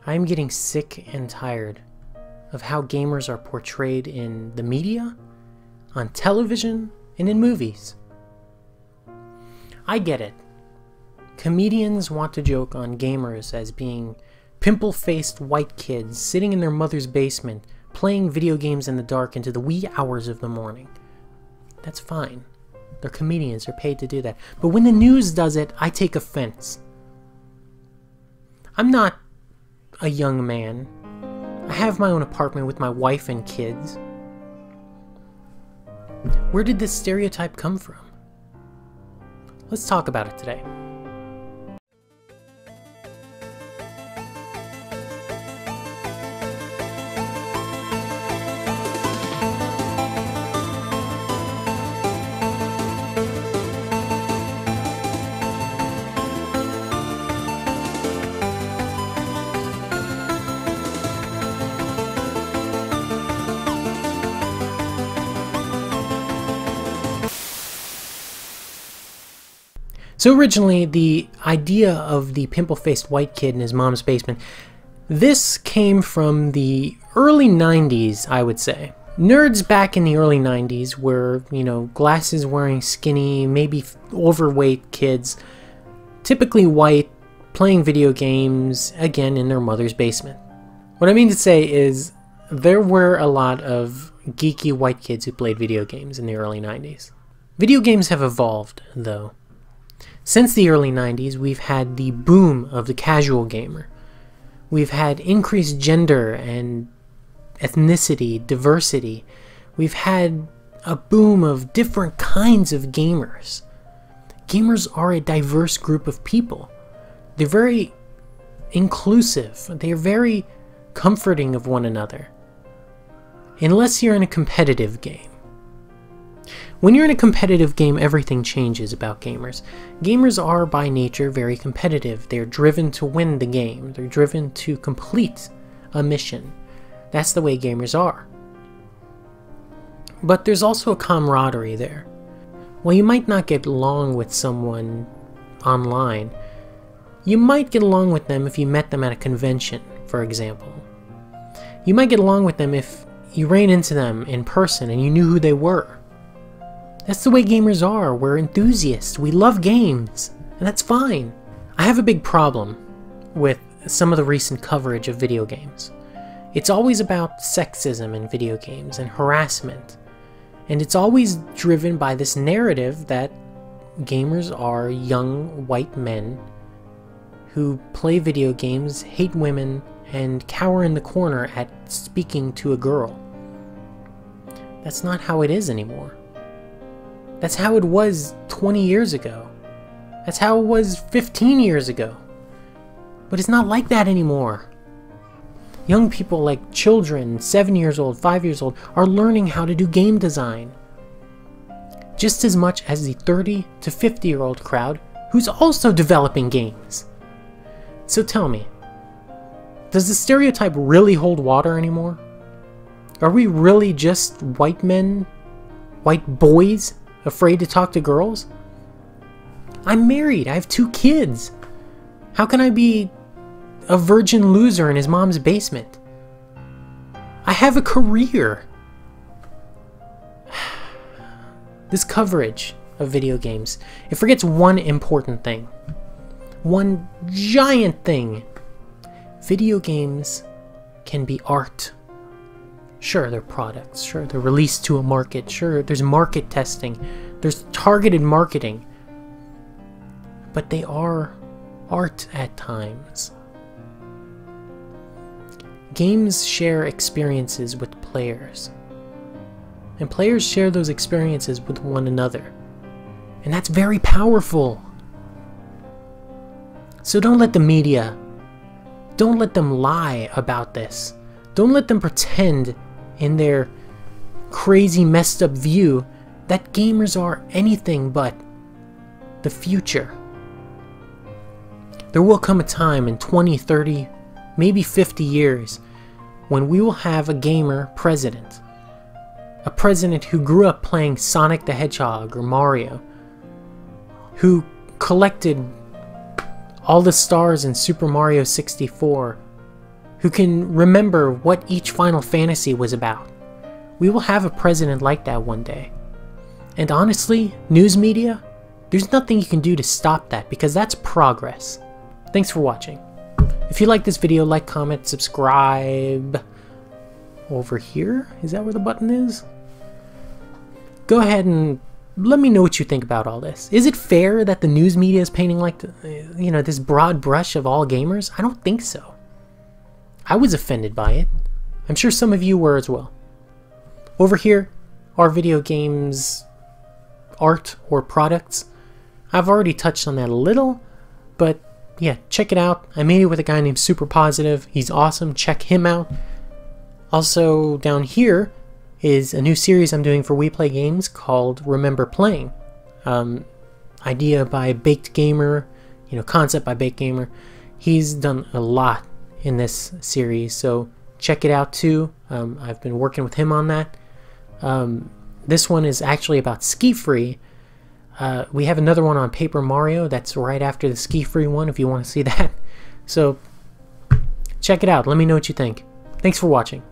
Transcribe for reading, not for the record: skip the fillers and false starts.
I'm getting sick and tired of how gamers are portrayed in the media, on television, and in movies. I get it. Comedians want to joke on gamers as being pimple-faced white kids sitting in their mother's basement playing video games in the dark into the wee hours of the morning. That's fine. They're comedians, they're paid to do that. But when the news does it, I take offense. I'm not a young man. I have my own apartment with my wife and kids. Where did this stereotype come from? Let's talk about it today. So originally, the idea of the pimple-faced white kid in his mom's basement, this came from the early 90s, I would say. Nerds back in the early 90s were, glasses-wearing skinny, maybe overweight kids, typically white, playing video games, again, in their mother's basement. What I mean to say is, there were a lot of geeky white kids who played video games in the early 90s. Video games have evolved, though. Since the early 90s, we've had the boom of the casual gamer. We've had increased gender and ethnicity, diversity. We've had a boom of different kinds of gamers. Gamers are a diverse group of people. They're very inclusive. They're very comforting of one another. Unless you're in a competitive game. When you're in a competitive game, everything changes about gamers. Gamers are, by nature, very competitive. They're driven to win the game. They're driven to complete a mission. That's the way gamers are. But there's also a camaraderie there. While you might not get along with someone online, you might get along with them if you met them at a convention, for example. You might get along with them if you ran into them in person and you knew who they were. That's the way gamers are. We're enthusiasts. We love games. And that's fine. I have a big problem with some of the recent coverage of video games. It's always about sexism in video games and harassment. And it's always driven by this narrative that gamers are young white men who play video games, hate women, and cower in the corner at speaking to a girl. That's not how it is anymore. That's how it was 20 years ago. That's how it was 15 years ago. But it's not like that anymore. Young people like children, 7 years old, 5 years old, are learning how to do game design. Just as much as the 30 to 50-year-old crowd who's also developing games. So tell me, does the stereotype really hold water anymore? Are we really just white men, white boys, afraid to talk to girls? I'm married. I have 2 kids. How can I be a virgin loser in his mom's basement? I have a career. This coverage of video games, it forgets one important thing. One giant thing. Video games can be art. Sure, they're products. Sure, they're released to a market. Sure, there's market testing. There's targeted marketing. But they are art at times. Games share experiences with players. And players share those experiences with one another. And that's very powerful. So don't let the media, don't let them lie about this. Don't let them pretend in their crazy messed up view that gamers are anything but the future. There will come a time in 20, 30, maybe 50 years when we will have a gamer president. A president who grew up playing Sonic the Hedgehog or Mario, who collected all the stars in Super Mario 64 who can remember what each Final Fantasy was about. We will have a president like that one day. And honestly, news media, there's nothing you can do to stop that because that's progress. Thanks for watching. If you like this video, like, comment, subscribe. Over here? Is that where the button is? Go ahead and let me know what you think about all this. Is it fair that the news media is painting like, this broad brush of all gamers? I don't think so. I was offended by it. I'm sure some of you were as well. Over here are video games, art, or products. I've already touched on that a little, but yeah, check it out. I made it with a guy named Super Positive. He's awesome. Check him out. Also, down here is a new series I'm doing for We Play Games called Remember Playing. Idea by Baked Gamer, concept by Baked Gamer. He's done a lot in this series, so check it out too. I've been working with him on that. This one is actually about Ski Free. We have another one on Paper Mario that's right after the Ski Free one if you want to see that. So check it out. Let me know what you think. Thanks for watching.